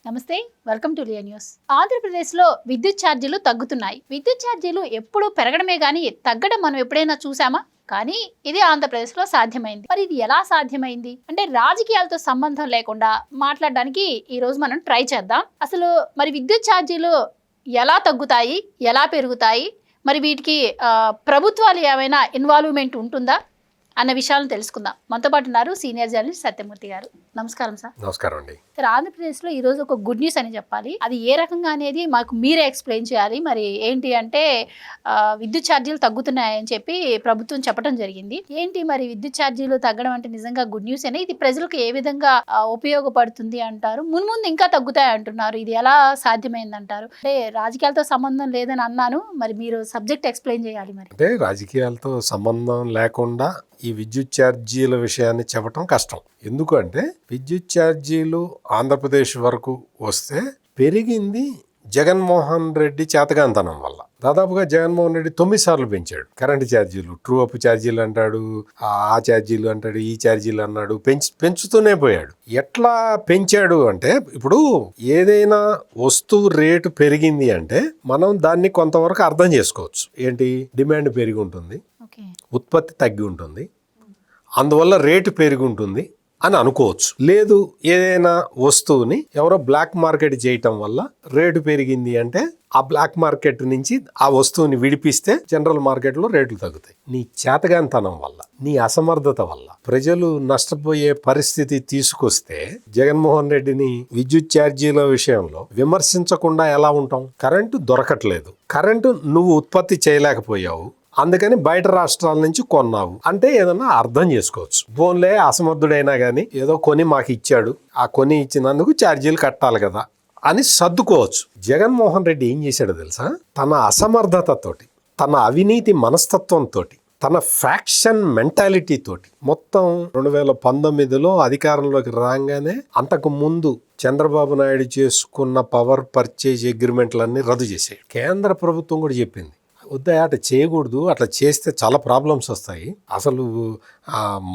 నమస్తే, welcome to Liya news. ఆంధ్రప్రదేశ్లో విద్యుత్ ఛార్జీలు తగ్గుతున్నాయి. విద్యుత్ ఛార్జీలు ఎప్పుడు పెరగడమే కానీ తగ్గడం మనం ఎప్పుడైనా చూసామా? కానీ ఇది ఆంధ్రప్రదేశ్లో సాధ్యమైంది. మరి ఇది ఎలా సాధ్యమైంది అంటే రాజకీయాలతో సంబంధం లేకుండా మాట్లాడడానికి ఈ రోజు మనం ట్రై చేద్దాం. అసలు మరి విద్యుత్ ఛార్జీలు ఎలా తగ్గుతాయి, ఎలా పెరుగుతాయి, మరి వీటికి ప్రభుత్వాలు ఏమైనా ఇన్వాల్వ్మెంట్ ఉంటుందా అన్న విషయాలను తెలుసుకుందాం. మనతో పాటు ఉన్నారు సీనియర్ జర్నలిస్ట్ సత్యమూర్తి గారు. నమస్కారం సార్. నమస్కారం అండి. సార్, ఆంధ్రప్రదేశ్లో ఈరోజు ఒక గుడ్ న్యూస్ అని చెప్పాలి. అది ఏ రకంగా అనేది మాకు మీరే ఎక్స్ప్లెయిన్ చేయాలి. మరి ఏంటి అంటే విద్యుత్ ఛార్జీలు తగ్గుతున్నాయని చెప్పి ప్రభుత్వం చెప్పడం జరిగింది. ఏంటి మరి విద్యుత్ ఛార్జీలు తగ్గడం అంటే నిజంగా గుడ్ న్యూస్ అనే? ఇది ప్రజలకు ఏ విధంగా ఉపయోగపడుతుంది అంటారు? మున్ముందు ఇంకా తగ్గుతాయి అంటున్నారు. ఇది ఎలా సాధ్యమైంది అంటారు? అంటే రాజకీయాలతో సంబంధం లేదని అన్నాను, మరి మీరు సబ్జెక్ట్ ఎక్స్ప్లెయిన్ చేయాలి. మరి అంటే రాజకీయాలతో సంబంధం లేకుండా ఈ విద్యుత్ ఛార్జీల విషయాన్ని చెప్పడం కష్టం. ఎందుకంటే విద్యుత్ ఛార్జీలు ఆంధ్రప్రదేశ్ వరకు వస్తే పెరిగింది జగన్మోహన్ రెడ్డి చేతగాంతనం వల్ల. దాదాపుగా జగన్మోహన్ రెడ్డి 9 సార్లు పెంచాడు కరెంటు ఛార్జీలు. ట్రూ అప్ ఛార్జీలు అంటాడు, ఆ ఛార్జీలు అంటాడు, ఈ ఛార్జీలు అన్నాడు, పెంచుతూనే పోయాడు. ఎట్లా పెంచాడు అంటే, ఇప్పుడు ఏదైనా వస్తువు రేటు పెరిగింది అంటే మనం దాన్ని కొంతవరకు అర్థం చేసుకోవచ్చు. ఏంటి, డిమాండ్ పెరిగి ఉంటుంది, ఉత్పత్తి తగ్గి ఉంటుంది, అందువల్ల రేటు పెరిగి ఉంటుంది అని అనుకోవచ్చు. లేదు, ఏదైనా వస్తువుని ఎవరో బ్లాక్ మార్కెట్ చేయటం వల్ల రేటు పెరిగింది అంటే ఆ బ్లాక్ మార్కెట్ నుంచి ఆ వస్తువుని విడిపిస్తే జనరల్ మార్కెట్లో రేట్లు తగ్గుతాయి. నీ చేతగానితనం వల్ల, నీ అసమర్థత వల్ల ప్రజలు నష్టపోయే పరిస్థితి తీసుకొస్తే జగన్మోహన్ రెడ్డిని విద్యుత్ ఛార్జీల విషయంలో విమర్శించకుండా ఎలా ఉంటాం? కరెంటు దొరకట్లేదు, కరెంటు నువ్వు ఉత్పత్తి చేయలేకపోయావు, అందుకని బయట రాష్ట్రాల నుంచి కొన్నావు అంటే ఏదన్నా అర్థం చేసుకోవచ్చు. ఫోన్లే అసమర్థుడైనా కానీ ఏదో కొని మాకు ఇచ్చాడు, ఆ కొని ఇచ్చినందుకు ఛార్జీలు కట్టాలి కదా అని సర్దుకోవచ్చు. జగన్మోహన్ రెడ్డి ఏం చేశాడో తెలుసా? తన అసమర్థతతోటి, తన అవినీతి మనస్తత్వంతో, తన ఫ్యాక్షన్ మెంటాలిటీ తోటి మొత్తం 2019లో అధికారంలోకి రాగానే అంతకు ముందు చంద్రబాబు నాయుడు చేసుకున్న పవర్ పర్చేజ్ అగ్రిమెంట్లన్నీ రద్దు చేశాడు. కేంద్ర ప్రభుత్వం కూడా చెప్పింది, వద్దా అట్లా చేయకూడదు, అట్లా చేస్తే చాలా ప్రాబ్లమ్స్ వస్తాయి, అసలు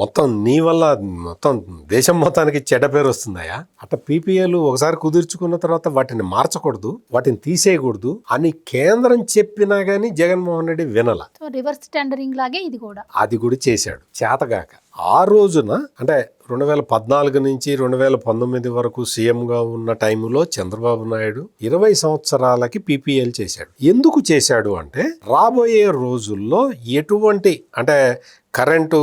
మొత్తం నీ వల్ల మొత్తం దేశం మొత్తానికి చెడ్డ పేరు వస్తుందయా, అట్లా పీపీఏలు ఒకసారి కుదుర్చుకున్న తర్వాత వాటిని మార్చకూడదు, వాటిని తీసేయకూడదు అని కేంద్రం చెప్పినా గానీ జగన్మోహన్ రెడ్డి వినల. రివర్స్ టెండరింగ్ లాగే ఇది కూడా, అది కూడా చేశాడు చేతగాక. ఆ రోజున అంటే 2014 నుంచి 2019 వరకు సీఎంగా ఉన్న టైంలో చంద్రబాబు నాయుడు 20 సంవత్సరాలకి పీపీఎల్ చేశాడు. ఎందుకు చేశాడు అంటే రాబోయే రోజుల్లో ఎటువంటి అంటే కరెంటు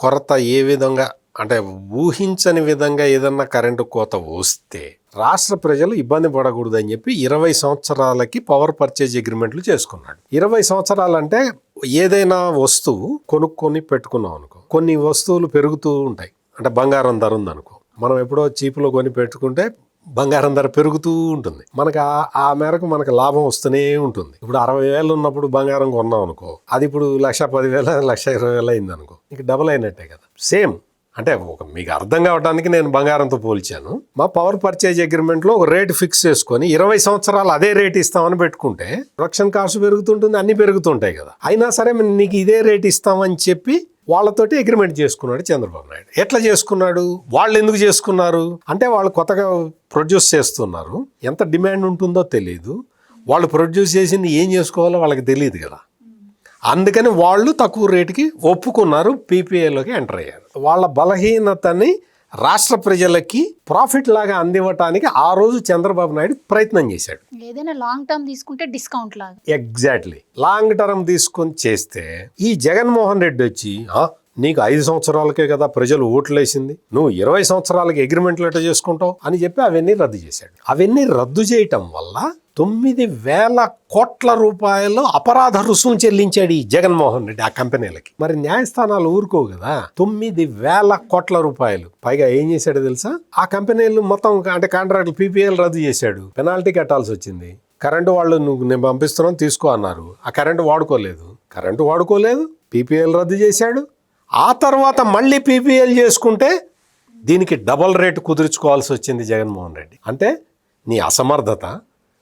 కొరత ఏ విధంగా అంటే ఊహించని విధంగా ఏదన్నా కరెంటు కోత వస్తే రాష్ట్ర ప్రజలు ఇబ్బంది పడకూడదని చెప్పి 20 సంవత్సరాలకి పవర్ పర్చేజ్ అగ్రిమెంట్లు చేసుకున్నాడు. 20 సంవత్సరాలు అంటే ఏదైనా వస్తువు కొనుక్కొని పెట్టుకున్నాం అనుకో, కొన్ని వస్తువులు పెరుగుతూ ఉంటాయి. అంటే బంగారం ధర ఉందనుకో, మనం ఎప్పుడో చీపులో కొని పెట్టుకుంటే బంగారం ధర పెరుగుతూ ఉంటుంది, మనకు ఆ మేరకు మనకు లాభం వస్తూనే ఉంటుంది. ఇప్పుడు 60,000 ఉన్నప్పుడు బంగారం కొన్నాం అనుకో, అది ఇప్పుడు 1,10,000 1,20,000 అయింది అనుకో, ఇంక డబుల్ అయినట్టే కదా. సేమ్ అంటే మీకు అర్థం కావడానికి నేను బంగారంతో పోల్చాను. మా పవర్ పర్చేజ్ అగ్రిమెంట్లో ఒక రేటు ఫిక్స్ చేసుకొని 20 సంవత్సరాలు అదే రేట్ ఇస్తామని పెట్టుకుంటే ప్రొడక్షన్ కాస్ట్ పెరుగుతుంటుంది, అన్ని పెరుగుతుంటాయి కదా. అయినా సరే నీకు ఇదే రేట్ ఇస్తామని చెప్పి వాళ్ళతోటి అగ్రిమెంట్ చేసుకున్నాడు చంద్రబాబు నాయుడు. ఎట్లా చేసుకున్నాడు? వాళ్ళు ఎందుకు చేసుకున్నారు అంటే వాళ్ళు కొత్తగా ప్రొడ్యూస్ చేస్తున్నారు, ఎంత డిమాండ్ ఉంటుందో తెలియదు, వాళ్ళు ప్రొడ్యూస్ చేసింది ఏం చేసుకోవాలో వాళ్ళకి తెలియదు కదా. అందుకని వాళ్ళు తక్కువ రేటుకి ఒప్పుకున్నారు, పీపీఏలోకి ఎంటర్ అయ్యారు. వాళ్ళ బలహీనతని రాష్ట్ర ప్రజలకి ప్రాఫిట్ లాగా అందివ్వటానికి ఆ రోజు చంద్రబాబు నాయుడు ప్రయత్నం చేశాడు. ఏదైనా లాంగ్ టర్మ్ తీసుకుంటే డిస్కౌంట్ లాగా. ఎగ్జాక్ట్లీ, లాంగ్ టర్మ్ తీసుకొని చేస్తే ఈ జగన్మోహన్ రెడ్డి వచ్చి నీకు 5 సంవత్సరాలకే కదా ప్రజలు ఓట్లేసింది, నువ్వు 20 సంవత్సరాలకి అగ్రిమెంట్లు ఎట్లా చేసుకుంటావు అని చెప్పి అవన్నీ రద్దు చేశాడు. అవన్నీ రద్దు చేయటం వల్ల 9,000 కోట్ల రూపాయలు అపరాధ రుసుము చెల్లించాడు ఈ జగన్మోహన్ రెడ్డి ఆ కంపెనీలకి. మరి న్యాయస్థానాలు ఊరుకోవు కదా, 9,000 కోట్ల రూపాయలు. పైగా ఏం చేశాడో తెలుసా? ఆ కంపెనీలు మొత్తం అంటే కాంట్రాక్టులు పీపీఎల్ రద్దు చేశాడు, పెనాల్టీ కట్టాల్సి వచ్చింది. కరెంటు వాళ్ళు నేను పంపిస్తున్నాను తీసుకో అన్నారు, ఆ కరెంటు వాడుకోలేదు, పీపీఎల్ రద్దు చేశాడు. ఆ తర్వాత మళ్ళీ పీపీఎల్ చేసుకుంటే దీనికి డబల్ రేటు కుదుర్చుకోవాల్సి వచ్చింది జగన్మోహన్ రెడ్డి. అంటే నీ అసమర్థత,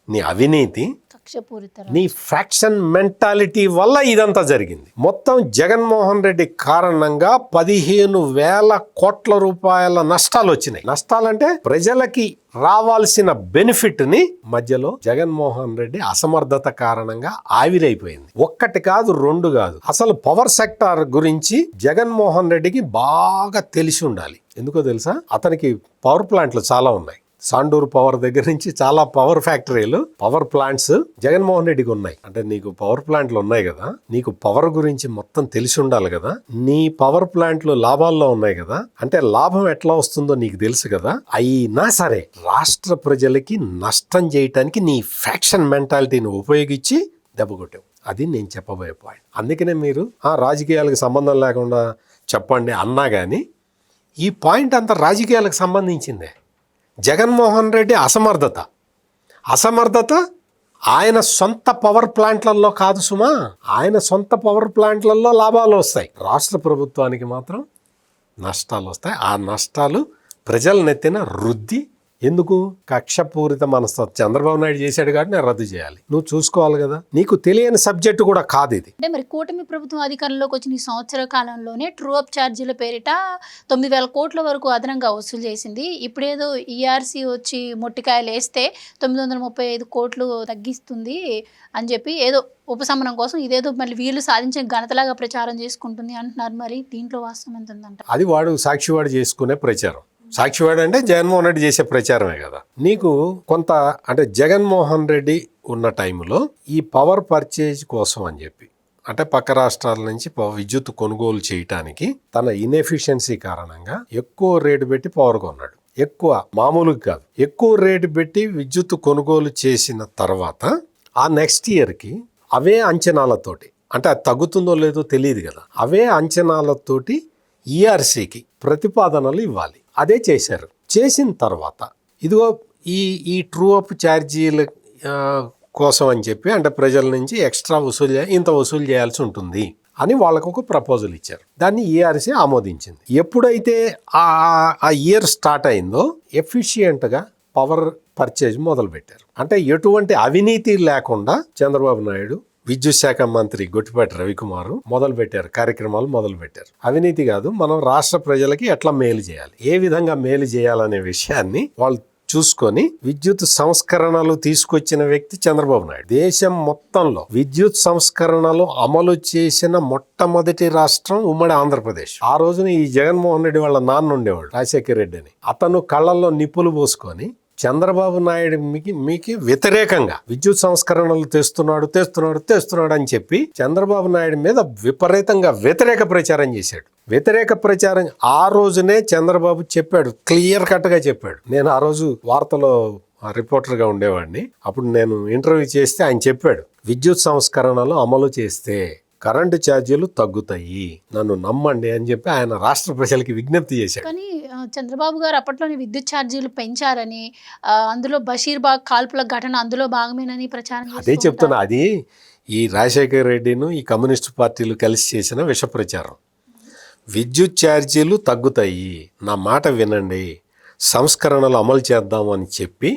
నీ అవినీతి, కక్షపూరిత నీ ఫ్యాక్షన్ మెంటాలిటీ వల్ల ఇదంతా జరిగింది. మొత్తం జగన్మోహన్ రెడ్డి కారణంగా 15,000 కోట్ల రూపాయల నష్టాలు వచ్చినాయి. నష్టాలంటే ప్రజలకి రావాల్సిన బెనిఫిట్ ని మధ్యలో జగన్మోహన్ రెడ్డి అసమర్థత కారణంగా ఆవిరైపోయింది. ఒక్కటి కాదు, రెండు కాదు. అసలు పవర్ సెక్టార్ గురించి జగన్మోహన్ రెడ్డికి బాగా తెలిసి ఉండాలి. ఎందుకో తెలుసా? అతనికి పవర్ ప్లాంట్లు చాలా ఉన్నాయి. సాండూరు పవర్ దగ్గర నుంచి చాలా పవర్ ఫ్యాక్టరీలు, పవర్ ప్లాంట్స్ జగన్మోహన్ రెడ్డికి ఉన్నాయి. అంటే నీకు పవర్ ప్లాంట్లు ఉన్నాయి కదా, నీకు పవర్ గురించి మొత్తం తెలిసి ఉండాలి కదా. నీ పవర్ ప్లాంట్లు లాభాల్లో ఉన్నాయి కదా, అంటే లాభం ఎట్లా వస్తుందో నీకు తెలుసు కదా. అయినా సరే రాష్ట్ర ప్రజలకి నష్టం చేయటానికి నీ ఫ్యాక్షన్ మెంటాలిటీని ఉపయోగించి దెబ్బకొట్టావు. అది నేను చెప్పబోయే పాయింట్. అందుకనే మీరు రాజకీయాలకు సంబంధం లేకుండా చెప్పండి అన్నా కానీ ఈ పాయింట్ అంతా రాజకీయాలకు సంబంధించిందే. జగన్మోహన్ రెడ్డి అసమర్థత ఆయన సొంత పవర్ ప్లాంట్లలో కాదు సుమా. ఆయన సొంత పవర్ ప్లాంట్లలో లాభాలు వస్తాయి, రాష్ట్ర ప్రభుత్వానికి మాత్రం నష్టాలు వస్తాయి. ఆ నష్టాలు ప్రజల నెత్తిన రుద్ది ఎందుకు? కక్షపూరిత మనస్తత్వం. చంద్రబాబు నాయుడు చేశాడు కాబట్టి నేను రద్దు చేయాలి. నువ్వు చూసుకోవాలి కదా. నీకు తెలియని సబ్జెక్టు కూడా కాదు ఇది. అంటే మరి కూటమి ప్రభుత్వం అధికారంలోకి వచ్చిన ఈ సంవత్సర కాలంలోనే ట్రూ అప్ ఛార్జీల పేరిట 9,000 కోట్ల వరకు అదనంగా వసూలు చేసింది. ఇప్పుడేదో ఈఆర్సీ వచ్చి మొట్టికాయలు వేస్తే 935 కోట్లు తగ్గిస్తుంది అని చెప్పి ఏదో ఉపశమనం కోసం ఇదేదో మళ్ళీ వీళ్ళు సాధించిన ఘనతలాగా ప్రచారం చేసుకుంటుంది అంటున్నారు. మరి దీంట్లో వాస్తవం ఎంత ఉందంట? అది వాడు సాక్షివాడు చేసుకునే ప్రచారం. సాక్షివాడు అంటే జగన్మోహన్ రెడ్డి చేసే ప్రచారమే కదా. నీకు కొంత అంటే జగన్మోహన్ రెడ్డి ఉన్న టైంలో ఈ పవర్ పర్చేజ్ కోసం అని చెప్పి, అంటే పక్క రాష్ట్రాల నుంచి విద్యుత్ కొనుగోలు చేయటానికి తన ఇన్ఎఫిషియన్సీ కారణంగా ఎక్కువ రేటు పెట్టి పవర్ కొన్నాడు. ఎక్కువ మామూలుగా కాదు, ఎక్కువ రేటు పెట్టి విద్యుత్ కొనుగోలు చేసిన తర్వాత ఆ నెక్స్ట్ ఇయర్కి అవే అంచనాలతోటి, అంటే అది తగ్గుతుందో లేదో తెలియదు కదా, అవే అంచనాలతోటి ఈఆర్సీకి ప్రతిపాదనలు ఇవ్వాలి. అదే చేశారు. చేసిన తర్వాత ఇదిగో ఈ ట్రూ అప్ ఛార్జీల కోసం అని చెప్పి, అంటే ప్రజల నుంచి ఎక్స్ట్రా ఇంత వసూలు చేయాల్సి ఉంటుంది అని వాళ్ళకు ఒక ప్రపోజల్ ఇచ్చారు. దాన్ని ఈఆర్సీ ఆమోదించింది. ఎప్పుడైతే ఆ ఇయర్ స్టార్ట్ అయిందో ఎఫిషియెంట్గా పవర్ పర్చేజ్ మొదలుపెట్టారు. అంటే ఎటువంటి అవినీతి లేకుండా చంద్రబాబు నాయుడు, విద్యుత్ శాఖ మంత్రి గొట్టిపాటి రవికుమార్ కార్యక్రమాలు మొదలుపెట్టారు. అవినీతి కాదు, మనం రాష్ట్ర ప్రజలకి ఎట్లా మేలు చేయాలి, ఏ విధంగా మేలు చేయాలనే విషయాన్ని వాళ్ళు చూసుకొని విద్యుత్ సంస్కరణలు తీసుకొచ్చిన వ్యక్తి చంద్రబాబు నాయుడు. దేశం మొత్తంలో విద్యుత్ సంస్కరణలు అమలు చేసిన మొట్టమొదటి రాష్ట్రం ఉమ్మడి ఆంధ్రప్రదేశ్. ఆ రోజున ఈ జగన్మోహన్ రెడ్డి వాళ్ళ నాన్న ఉండేవాడు రాజశేఖర్ రెడ్డి అని. అతను కళ్ళల్లో నిప్పులు పోసుకొని చంద్రబాబు నాయుడు మీకు వ్యతిరేకంగా విద్యుత్ సంస్కరణలు తెస్తున్నాడు అని చెప్పి చంద్రబాబు నాయుడు మీద విపరీతంగా వ్యతిరేక ప్రచారం చేశాడు. వ్యతిరేక ప్రచారం ఆ రోజునే చంద్రబాబు చెప్పాడు, క్లియర్ కట్గా చెప్పాడు. నేను ఆ రోజు వార్తలో రిపోర్టర్గా ఉండేవాడిని. అప్పుడు నేను ఇంటర్వ్యూ చేస్తే ఆయన చెప్పాడు, విద్యుత్ సంస్కరణలు అమలు చేస్తే కరెంటు ఛార్జీలు తగ్గుతాయి, నన్ను నమ్మండి అని చెప్పి ఆయన రాష్ట్ర ప్రజలకి విజ్ఞప్తి చేశాడు. కానీ చంద్రబాబు గారు అప్పట్లోనే విద్యుత్ ఛార్జీలు పెంచారని, అందులో బషీర్బాగ్ కాల్పుల ఘటన అందులో భాగమేనని ప్రచారం. అదే చెప్తున్నా, అది ఈ రాజశేఖర రెడ్డిను ఈ కమ్యూనిస్టు పార్టీలు కలిసి చేసిన విష ప్రచారం. విద్యుత్ ఛార్జీలు తగ్గుతాయి, నా మాట వినండి, సంస్కరణలు అమలు చేద్దాము అని చెప్పి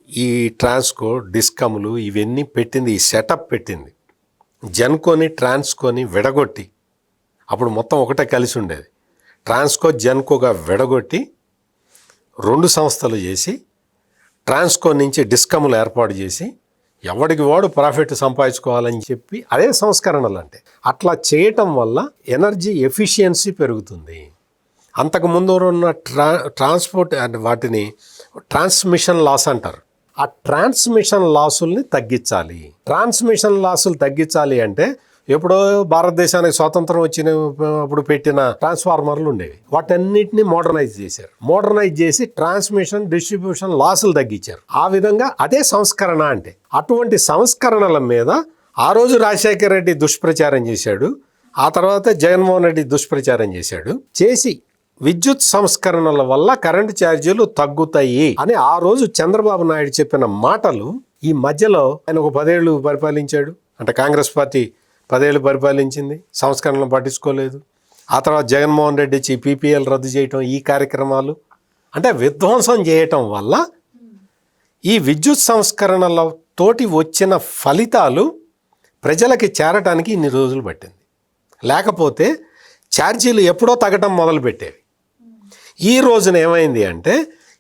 ఈ ట్రాన్స్కో, డిస్కమ్లు ఇవన్నీ పెట్టింది, ఈ సెటప్ పెట్టింది. జెన్కోని ట్రాన్స్కోని విడగొట్టి, అప్పుడు మొత్తం ఒకటే కలిసి ఉండేది, ట్రాన్స్కో జెన్కోగా విడగొట్టి 2 సంస్థలు చేసి ట్రాన్స్కో నుంచి డిస్కమ్లు ఏర్పాటు చేసి ఎవడికి వాడు ప్రాఫిట్ సంపాదించుకోవాలని చెప్పి అదే సంస్కరణలు అంటే. అట్లా చేయటం వల్ల ఎనర్జీ ఎఫిషియన్సీ పెరుగుతుంది. అంతకుముందు ఉన్న ట్రాన్స్పోర్ట్ వాటిని ట్రాన్స్మిషన్ లాస్ అంటారు. ఆ ట్రాన్స్మిషన్ లాసుల్ని తగ్గించాలి. ట్రాన్స్మిషన్ లాసులు తగ్గించాలి అంటే ఎప్పుడో భారతదేశానికి స్వాతంత్రం వచ్చినప్పుడు పెట్టిన ట్రాన్స్ఫార్మర్లు ఉండేవి, వాటన్నిటిని మోడర్నైజ్ చేశారు. మోడర్నైజ్ చేసి ట్రాన్స్మిషన్, డిస్ట్రిబ్యూషన్ లాసులు తగ్గించారు. ఆ విధంగా అదే సంస్కరణ అంటే. అటువంటి సంస్కరణల మీద ఆ రోజు రాజశేఖర రెడ్డి దుష్ప్రచారం చేశాడు, ఆ తర్వాత జగన్మోహన్ రెడ్డి దుష్ప్రచారం చేశాడు. చేసి విద్యుత్ సంస్కరణల వల్ల కరెంటు ఛార్జీలు తగ్గుతాయి అని ఆ రోజు చంద్రబాబు నాయుడు చెప్పిన మాటలు, ఈ మధ్యలో ఆయన ఒక 10 ఏళ్ళు పరిపాలించాడు. అంటే కాంగ్రెస్ పార్టీ 10 ఏళ్ళు పరిపాలించింది, సంస్కరణలు పట్టించుకోలేదు. ఆ తర్వాత జగన్మోహన్ రెడ్డి వచ్చి పీపీఎల్ రద్దు చేయటం, ఈ కార్యక్రమాలు అంటే విధ్వంసం చేయటం వల్ల ఈ విద్యుత్ సంస్కరణల తోటి వచ్చిన ఫలితాలు ప్రజలకి చేరటానికి ఇన్ని రోజులు పట్టింది. లేకపోతే ఛార్జీలు ఎప్పుడో తగ్గటం మొదలుపెట్టేవి. ఈ రోజున ఏమైంది అంటే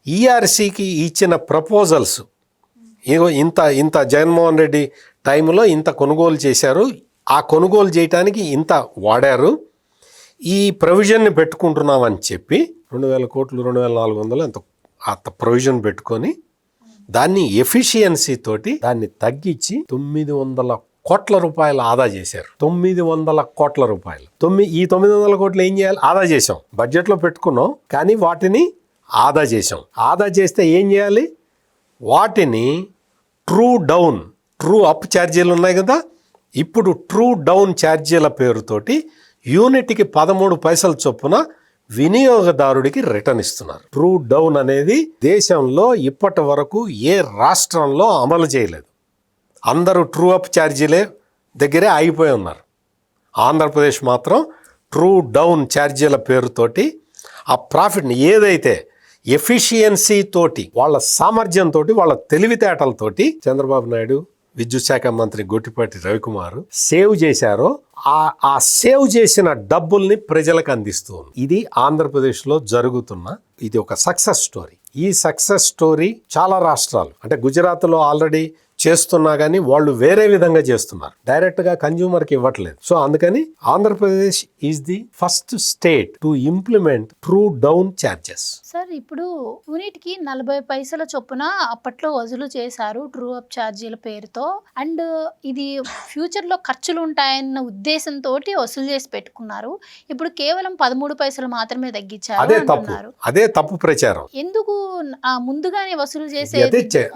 ఈఆర్సీకి ఇచ్చిన ప్రపోజల్స్ ఇంత జగన్మోహన్ రెడ్డి టైంలో ఇంత కొనుగోలు చేశారు, ఆ కొనుగోలు చేయటానికి ఇంత వాడారు, ఈ ప్రొవిజన్ని పెట్టుకుంటున్నామని చెప్పి 2,000 కోట్లు 2,400 అంత ప్రొవిజన్ పెట్టుకొని దాన్ని ఎఫిషియన్సీ తోటి దాన్ని తగ్గించి 900 కోట్ల రూపాయలు ఆదా చేశారు. 900 కోట్ల రూపాయలు. ఈ 900 కోట్లు ఏం చేయాలి? ఆదా చేసాం, బడ్జెట్లో పెట్టుకున్నాం, కానీ వాటిని ఆదా చేసాం. ఆదా చేస్తే ఏం చేయాలి? వాటిని ట్రూ అప్ ఛార్జీలు ఉన్నాయి కదా, ఇప్పుడు ట్రూ డౌన్ ఛార్జీల పేరుతోటి యూనిట్కి 13 పైసల చొప్పున వినియోగదారుడికి రిటర్న్ ఇస్తున్నారు. ట్రూ డౌన్ అనేది దేశంలో ఇప్పటి వరకు ఏ రాష్ట్రంలో అమలు చేయలేదు. అందరూ ట్రూ అప్ ఛార్జీలే దగ్గరే ఆగిపోయి ఉన్నారు. ఆంధ్రప్రదేశ్ మాత్రం ట్రూ డౌన్ ఛార్జీల పేరుతోటి ఆ ప్రాఫిట్ని ఏదైతే ఎఫిషియన్సీ తోటి, వాళ్ళ సామర్థ్యంతో, వాళ్ళ తెలివితేటలతోటి చంద్రబాబు నాయుడు, విద్యుత్ శాఖ మంత్రి గొట్టిపాటి రవికుమార్ సేవ్ చేశారో ఆ సేవ్ చేసిన డబ్బుల్ని ప్రజలకు అందిస్తూ ఉంది. ఇది ఆంధ్రప్రదేశ్లో జరుగుతున్న ఇది ఒక సక్సెస్ స్టోరీ. ఈ సక్సెస్ స్టోరీ చాలా రాష్ట్రాలు, అంటే గుజరాత్లో ఆల్రెడీ చేస్తున్నా కానీ వాళ్ళు వేరే విధంగా చేస్తున్నారు, డైరెక్ట్గా కన్జ్యూమర్కి ఇవ్వట్లేదు. సో అందుకని Andhra Pradesh is the first state to implement true down charges. Sir, ఇప్పుడు యూనిట్కి 40 పైసల చొప్పున అప్పట్లో వసూలు చేశారు ట్రూ అప్ ఛార్జీల పేరుతో. అండ్ ఇది ఫ్యూచర్లో ఖర్చులు ఉంటాయన్న ఉద్దేశంతో వసూలు చేసి పెట్టుకున్నారు. ఇప్పుడు కేవలం 13 పైసలు మాత్రమే తగ్గించారు అంటున్నారు. అదే తప్పు ప్రచారం. ఎందుకు ముందుగానే వసూలు చేసే?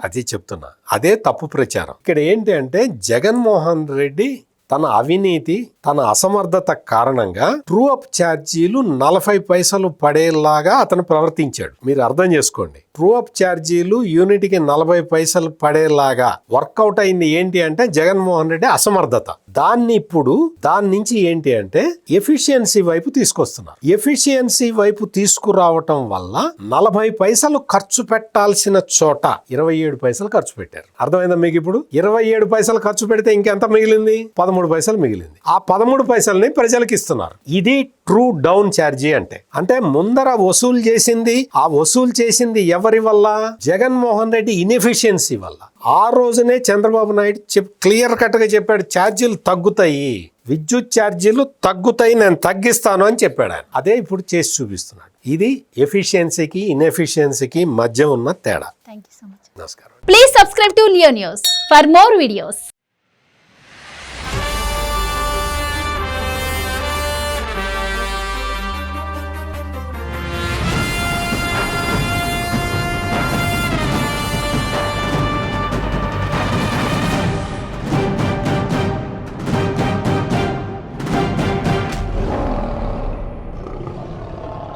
అదే చెప్తున్నా, అదే తప్పు ప్రచారం. ఇక్కడ ఏంటి అంటే జగన్మోహన్ రెడ్డి తన అవినీతి, తన అసమర్థత కారణంగా ట్రూ అప్ ఛార్జీలు 40 పైసలు పడేలాగా అతను ప్రవర్తించాడు. మీరు అర్థం చేసుకోండి, ట్రూ అప్ ఛార్జీలు యూనిట్కి 40 పైసలు పడేలాగా వర్కౌట్ అయింది ఏంటి అంటే జగన్మోహన్ రెడ్డి అసమర్థత. దాని నుంచి ఏంటి అంటే ఎఫిషియన్సీ వైపు తీసుకొస్తున్నారు. ఎఫిషియన్సీ వైపు తీసుకురావటం వల్ల 40 పైసలు ఖర్చు పెట్టాల్సిన చోట 27 పైసలు ఖర్చు పెట్టారు. అర్థమైందా మీకు? ఇప్పుడు 27 పైసలు ఖర్చు పెడితే ఇంకెంత మిగిలింది? 13 పైసలు మిగిలింది. ఆ 13 పైసల్ని ప్రజలకు ఇస్తున్నారు. ఇది ట్రూ డౌన్ ఛార్జీ అంటే ముందర వసూలు చేసింది ఎవరి వల్ల? జగన్మోహన్ రెడ్డి ఇన్ఎఫిషియన్సీ వల్ల. ఆ రోజునే చంద్రబాబు నాయుడు క్లియర్ కట్ గా చెప్పాడు, ఛార్జీలు తగ్గుతాయి, విద్యుత్ ఛార్జీలు తగ్గుతాయి, నేను తగ్గిస్తాను అని చెప్పాడు ఆయన. అదే ఇప్పుడు చేసి చూపిస్తున్నాడు. ఇది ఎఫిషియన్సీకి ఇన్ఎఫిషియన్సీకి మధ్య ఉన్న తేడా. Thank you so much. నమస్కారం. Please subscribe to Leo news for more videos.